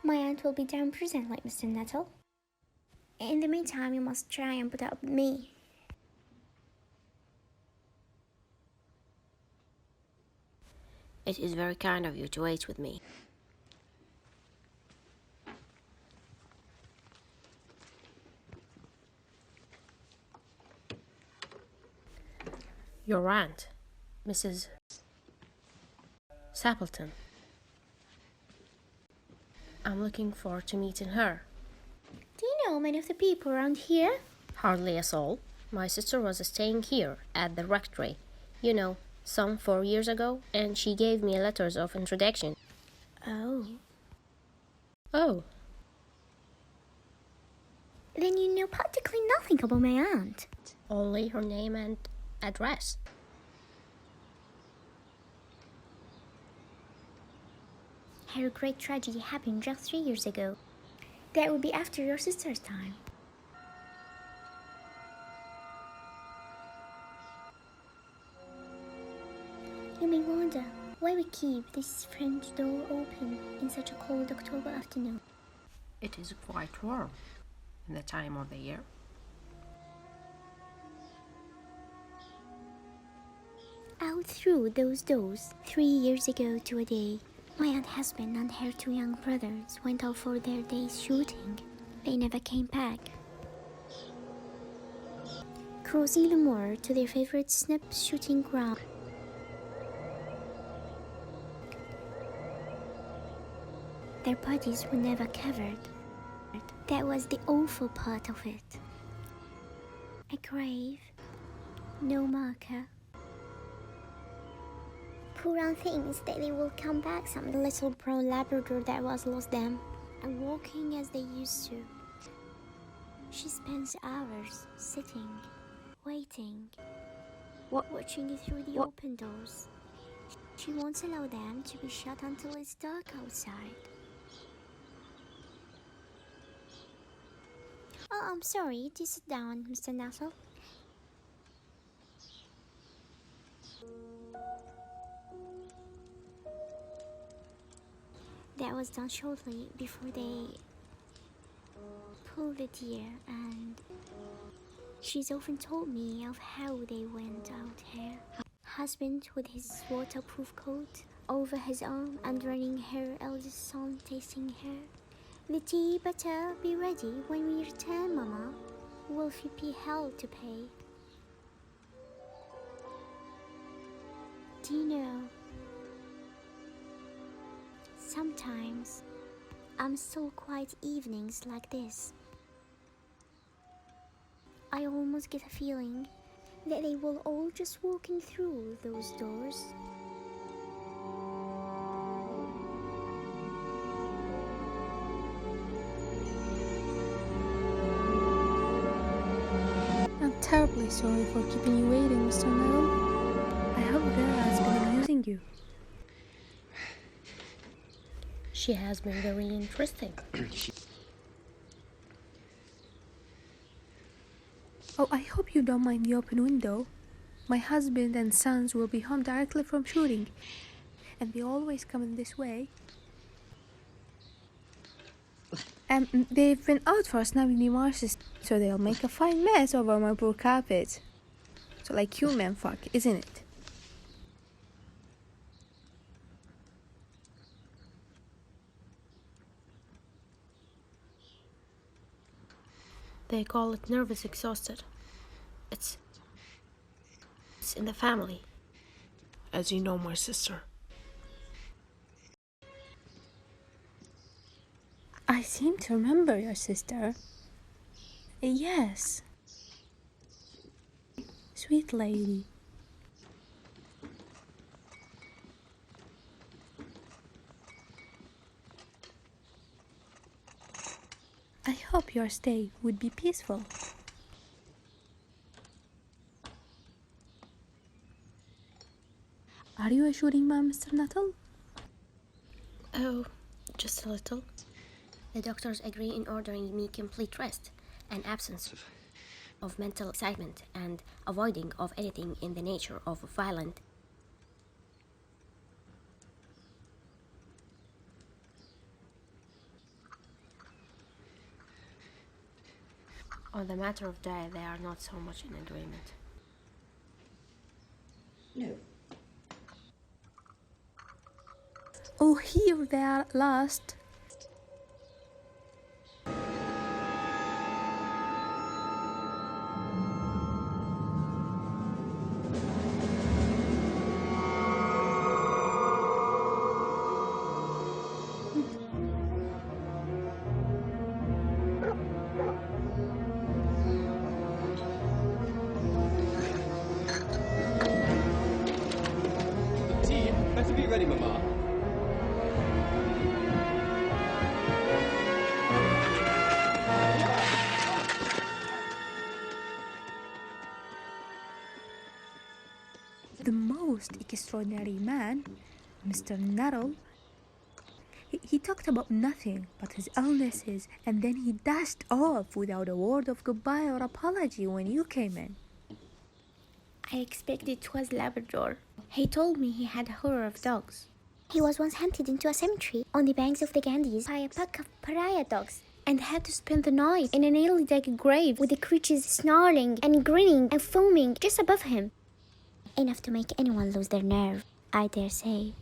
My aunt will be down presently, Mr. Nettle. In the meantime, you must try and put up with me. It is very kind of you to wait with me. Your aunt, Mrs. Sappleton. I'm looking forward to meeting her. Do you know many of the people around here? Hardly a soul. My sister was staying here at the rectory, you know, some 4 years ago, and she gave me letters of introduction. Oh. Oh, Then you know practically nothing about my aunt. only her name and address. Her great tragedy happened just 3 years ago. That would be after your sister's time. You may wonder why we keep this French door open in such a cold October afternoon. It is quite warm in the time of the year. Out through those doors, 3 years ago to a day, my aunt husband and her 2 young brothers went out for their day's shooting. They never came back. Crossing the moor to their favorite snip shooting ground. Their bodies were never covered. That was the awful part of it. A grave, no marker. Poor aunt thinks that they will come back, some little brown Labrador that was lost them, and walking as they used to. She spends hours sitting, waiting, watching it through the open doors. She won't allow them to be shut until it's dark outside. Oh, I'm sorry. Do sit down, Mr. Nasam. That was done shortly before they pulled the deer, and she's often told me of how they went out here. Husband with his waterproof coat over his arm and running her eldest son tasting her. The tea better be ready when we return, Mama. Wolfie be hell to pay. Do you know, sometimes I'm still quiet evenings like this. I almost get a feeling that they will all just walking through those doors. I'm terribly sorry for keeping you waiting, Mr. Nettle. I hope Vera has been amusing you. She has been very interesting. Oh, I hope you don't mind the open window. My husband and sons will be home directly from shooting, and they always come in this way. They've been out for snapping the marshes, so they'll make a fine mess over my poor carpet. So like human fuck, isn't it? They call it nervous exhausted. It's in the family. As you know, my sister. I seem to remember your sister. Yes. Sweet lady. I hope your stay would be peaceful. Are you a shooting man, Mr. Nuttall? Oh, just a little. The doctors agree in ordering me complete rest and absence of mental excitement and avoiding of anything in the nature of violent. On the matter of diet, they are not so much in agreement. No. Oh, here they are at last. The tea better be ready, Mama. The most extraordinary man, Mr. Nuttall, he talked about nothing but his illnesses, and then he dashed off without a word of goodbye or apology when you came in. I expected it was Labrador. He told me he had a horror of dogs. He was once hunted into a cemetery on the banks of the Ganges by a pack of pariah dogs and had to spend the night in a nearly dug grave with the creatures snarling and grinning and foaming just above him. Enough to make anyone lose their nerve, I dare say.